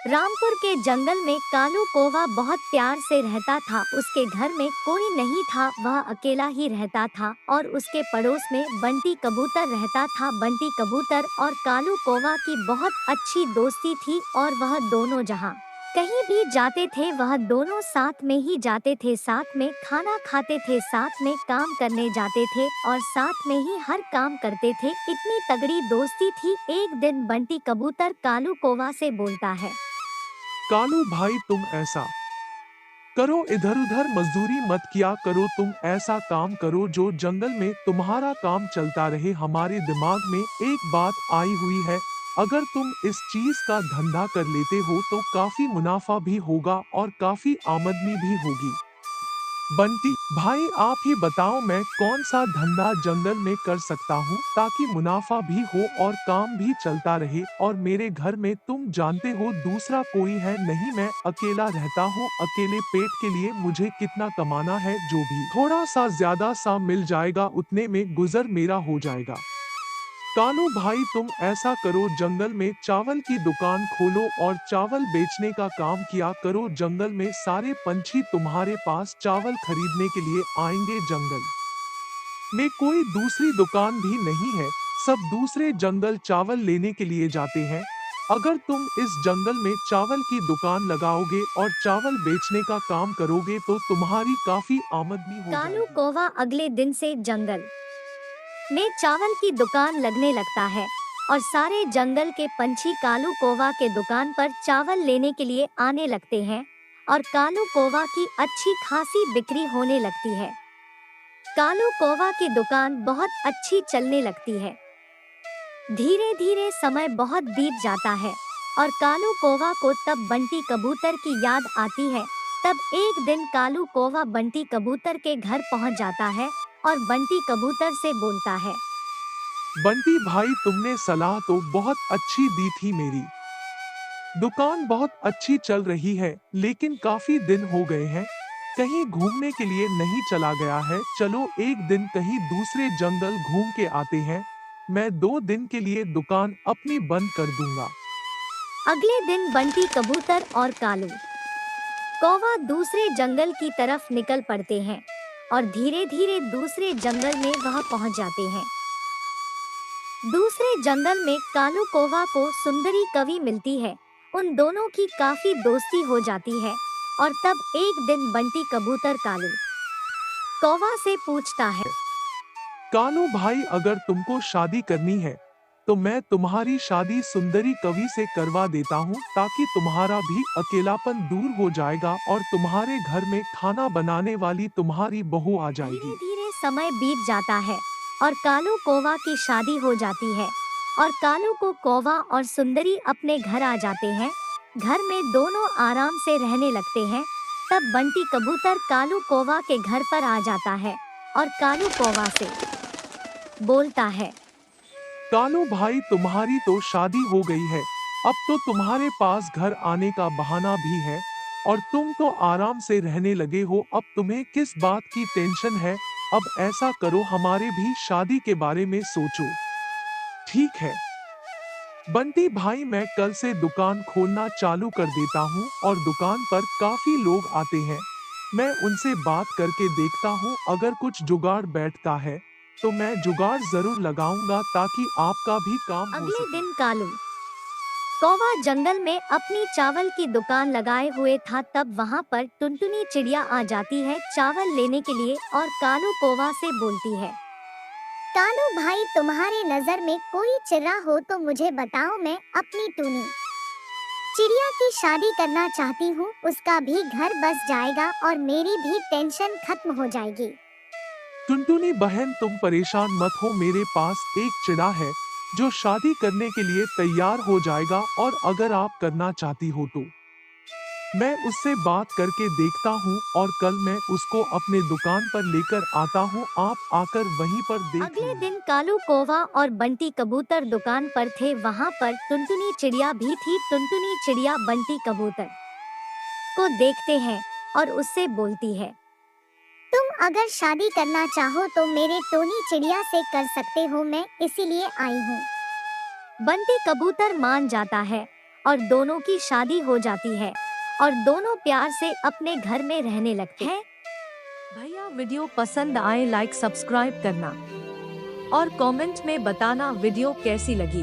रामपुर के जंगल में कालू कौवा बहुत प्यार से रहता था। उसके घर में कोई नहीं था, वह अकेला ही रहता था और उसके पड़ोस में बंटी कबूतर रहता था। बंटी कबूतर और कालू कौवा की बहुत अच्छी दोस्ती थी और वह दोनों जहाँ कहीं भी जाते थे वह दोनों साथ में ही जाते थे, साथ में खाना खाते थे, साथ में काम करने जाते थे और साथ में ही हर काम करते थे। इतनी तगड़ी दोस्ती थी। एक दिन बंटी कबूतर कालू कौवा से बोलता है। कालू भाई तुम ऐसा करो, इधर उधर मजदूरी मत किया करो, तुम ऐसा काम करो जो जंगल में तुम्हारा काम चलता रहे। हमारे दिमाग में एक बात आई हुई है, अगर तुम इस चीज का धंधा कर लेते हो तो काफी मुनाफा भी होगा और काफी आमदनी भी होगी। बंटी भाई आप ही बताओ मैं कौन सा धंधा जंगल में कर सकता हूँ ताकि मुनाफा भी हो और काम भी चलता रहे। और मेरे घर में तुम जानते हो दूसरा कोई है नहीं, मैं अकेला रहता हूँ। अकेले पेट के लिए मुझे कितना कमाना है, जो भी थोड़ा सा ज्यादा सा मिल जाएगा उतने में गुजर मेरा हो जाएगा। कानू भाई तुम ऐसा करो, जंगल में चावल की दुकान खोलो और चावल बेचने का काम किया करो। जंगल में सारे पंछी तुम्हारे पास चावल खरीदने के लिए आएंगे। जंगल में कोई दूसरी दुकान भी नहीं है, सब दूसरे जंगल चावल लेने के लिए जाते हैं। अगर तुम इस जंगल में चावल की दुकान लगाओगे और चावल बेचने का काम करोगे तो तुम्हारी काफी आमदनी हो कालू जाएगी। कौवा अगले दिन से जंगल में चावल की दुकान लगने लगता है और सारे जंगल के पंछी कालू कौवा के दुकान पर चावल लेने के लिए आने लगते हैं और कालू कौवा की अच्छी खासी बिक्री होने लगती है। कालू कौवा की दुकान बहुत अच्छी चलने लगती है। धीरे धीरे समय बहुत बीत जाता है और कालू कौवा को तब बंटी कबूतर की याद आती है। तब एक दिन कालू कौवा बंटी कबूतर के घर पहुंच जाता है और बंटी कबूतर से बोलता है। बंटी भाई तुमने सलाह तो बहुत अच्छी दी थी, मेरी दुकान बहुत अच्छी चल रही है लेकिन काफी दिन हो गए हैं कहीं घूमने के लिए नहीं चला गया है। चलो एक दिन कहीं दूसरे जंगल घूम के आते हैं, मैं 2 दिन के लिए दुकान अपनी बंद कर दूंगा। अगले दिन बंटी कबूतर और कालू कौवा दूसरे जंगल की तरफ निकल पड़ते हैं और धीरे धीरे दूसरे जंगल में वह पहुंच जाते हैं। दूसरे जंगल में कालू कौवा को सुंदरी कवि मिलती है। उन दोनों की काफी दोस्ती हो जाती है और तब एक दिन बंटी कबूतर कालू कौवा से पूछता है। कालू भाई अगर तुमको शादी करनी है तो मैं तुम्हारी शादी सुंदरी कवि से करवा देता हूँ, ताकि तुम्हारा भी अकेलापन दूर हो जाएगा और तुम्हारे घर में खाना बनाने वाली तुम्हारी बहू आ धीरे जाएगी। धीरे समय बीत जाता है और कालू कौवा की शादी हो जाती है और कालू को कौवा और सुंदरी अपने घर आ जाते हैं। घर में दोनों आराम से रहने लगते हैं। तब बंटी कबूतर कालू कौवा के घर पर आ जाता है और कालू कौवा से बोलता है। कालू भाई तुम्हारी तो शादी हो गई है, अब तो तुम्हारे पास घर आने का बहाना भी है और तुम तो आराम से रहने लगे हो, अब तुम्हें किस बात की टेंशन है। अब ऐसा करो, हमारे भी शादी के बारे में सोचो। ठीक है बंटी भाई, मैं कल से दुकान खोलना चालू कर देता हूँ और दुकान पर काफी लोग आते हैं। मैं उनसे बात करके देखता हूँ, अगर कुछ जुगाड़ बैठता है तो मैं जुगाड़ जरूर लगाऊंगा ताकि आपका भी काम हो अगले सके। दिन कालू कौवा जंगल में अपनी चावल की दुकान लगाए हुए था। तब वहाँ पर टुनटुनी चिड़िया आ जाती है चावल लेने के लिए और कालू कौवा से बोलती है। कालू भाई तुम्हारे नजर में कोई चिड़िया हो तो मुझे बताओ, मैं अपनी टूनी चिड़िया की शादी करना चाहती हूँ। उसका भी घर बस जाएगा और मेरी भी टेंशन खत्म हो जाएगी। टुनटुनी बहन तुम परेशान मत हो, मेरे पास एक चिड़ा है जो शादी करने के लिए तैयार हो जाएगा और अगर आप करना चाहती हो तो मैं उससे बात करके देखता हूँ और कल मैं उसको अपने दुकान पर लेकर आता हूँ, आप आकर वहीं पर देख अगले लेना। दिन कालू कौवा और बंटी कबूतर दुकान पर थे। वहाँ पर टुनटुनी चिड़िया भी थी। टुनटुनी चिड़िया बंटी कबूतर को देखते हैं और उससे बोलती है। तुम अगर शादी करना चाहो तो मेरे टोनी चिड़िया से कर सकते हो, मैं इसीलिए आई हूँ। बंटी कबूतर मान जाता है और दोनों की शादी हो जाती है और दोनों प्यार से अपने घर में रहने लगते हैं। भैया वीडियो पसंद आए लाइक सब्सक्राइब करना और कमेंट में बताना वीडियो कैसी लगी।